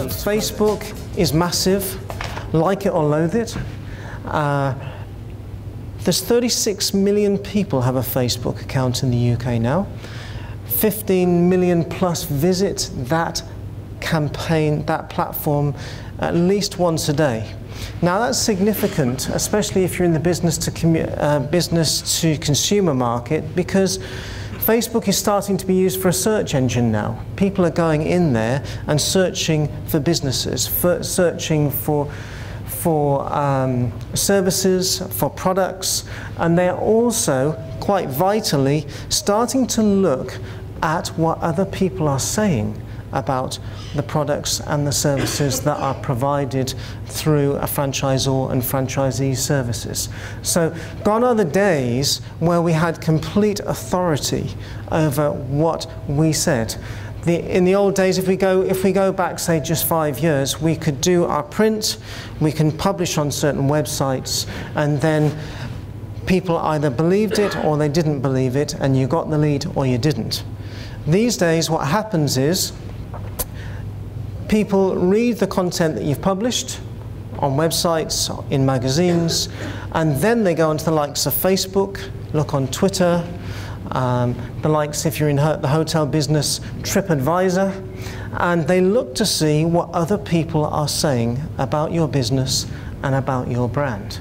Facebook is massive, like it or loathe it. There's 36 million people have a Facebook account in the UK now. 15 million plus visit that campaign, that platform, at least once a day. Now that's significant, especially if you're in the business to consumer market, because Facebook is starting to be used for a search engine now. People are going in there and searching for businesses, searching for services, for products, and they're also, quite vitally, starting to look at what other people are saying about the products and the services that are provided through a franchisor and franchisee services. So gone are the days where we had complete authority over what we said. In the old days, if we go back, say, just 5 years, we could do our print, we can publish on certain websites, and then people either believed it or they didn't believe it, and you got the lead or you didn't. These days, what happens is people read the content that you've published on websites, in magazines, and then they go onto the likes of Facebook, look on Twitter, the likes, if you're in the hotel business, TripAdvisor, and they look to see what other people are saying about your business and about your brand.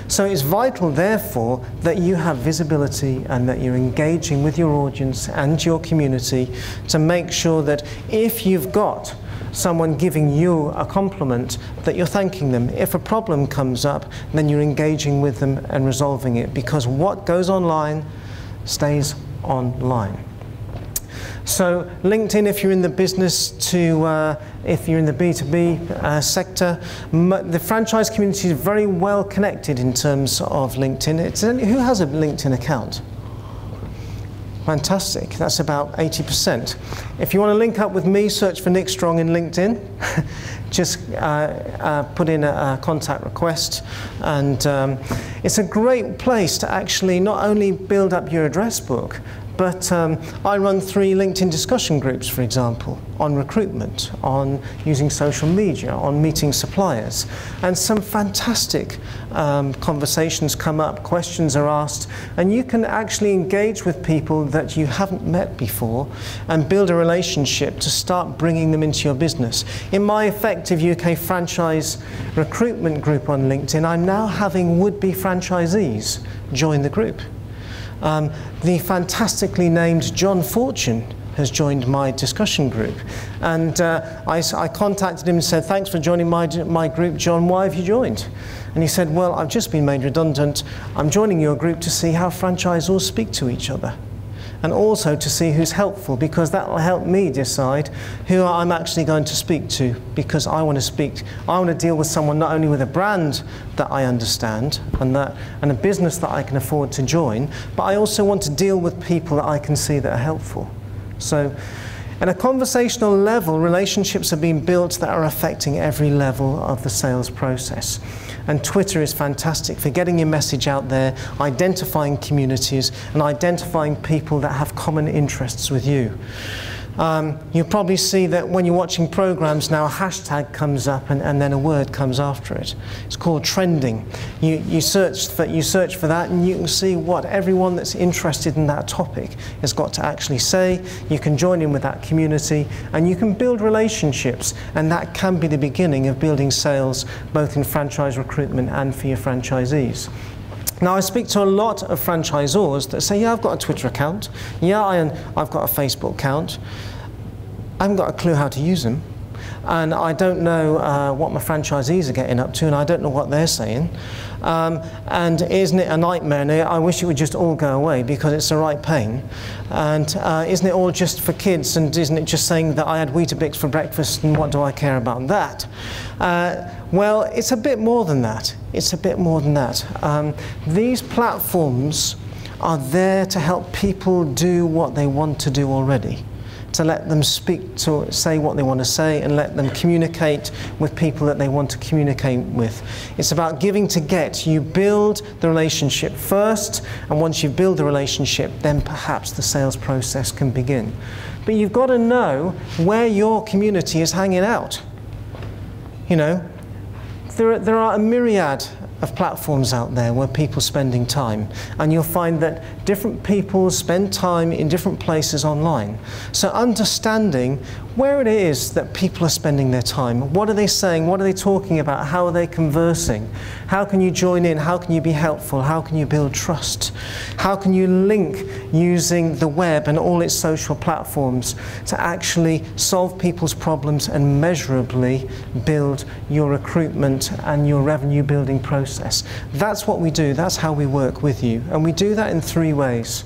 So it's vital, therefore, that you have visibility and that you're engaging with your audience and your community to make sure that if you've got someone giving you a compliment, that you're thanking them. If a problem comes up, then you're engaging with them and resolving it, because what goes online stays online. So LinkedIn, if you're in the business if you're in the B2B sector, the franchise community is very well connected in terms of LinkedIn. Who has a LinkedIn account? Fantastic, that's about 80%. If you want to link up with me, search for Nick Strong in LinkedIn. Just put in a contact request, and it's a great place to actually not only build up your address book, but I run 3 LinkedIn discussion groups, for example, on recruitment, on using social media, on meeting suppliers. And some fantastic conversations come up, questions are asked, and you can actually engage with people that you haven't met before and build a relationship to start bringing them into your business. In my effective UK franchise recruitment group on LinkedIn, I'm now having would-be franchisees join the group. The fantastically named John Fortune has joined my discussion group, and I contacted him and said, "Thanks for joining my group, John. Why have you joined?" And he said, "Well, I've just been made redundant. I'm joining your group to see how franchisors speak to each other, and also to see who's helpful, because that will help me decide who I'm actually going to speak to, because I want to deal with someone not only with a brand that I understand and a business that I can afford to join, but I also want to deal with people that I can see that are helpful." So at a conversational level, relationships are being built that are affecting every level of the sales process. And Twitter is fantastic for getting your message out there, identifying communities, and identifying people that have common interests with you. You'll probably see that when you're watching programs now, a hashtag comes up and then a word comes after it. It's called trending. You search for that, and you can see what everyone that's interested in that topic has got to actually say. You can join in with that community, and you can build relationships, and that can be the beginning of building sales, both in franchise recruitment and for your franchisees. Now, I speak to a lot of franchisors that say, "Yeah, I've got a Twitter account. Yeah, I've got a Facebook account. I haven't got a clue how to use them. And I don't know what my franchisees are getting up to, and I don't know what they're saying. And isn't it a nightmare? And I wish it would just all go away, because it's a right pain. And isn't it all just for kids? And isn't it just saying that I had Weetabix for breakfast, and what do I care about that?" Well, it's a bit more than that. It's a bit more than that. These platforms are there to help people do what they want to do already, to let them say what they want to say, and let them communicate with people that they want to communicate with. It's about giving to get. You build the relationship first, and once you build the relationship, then perhaps the sales process can begin. But you've got to know where your community is hanging out. You know, there are a myriad of platforms out there where people are spending time, and you'll find that different people spend time in different places online. So understanding where it is that people are spending their time, what are they saying, what are they talking about, how are they conversing, how can you join in, how can you be helpful, how can you build trust, how can you link using the web and all its social platforms to actually solve people's problems and measurably build your recruitment and your revenue building process. That's what we do, that's how we work with you, and we do that in 3 ways.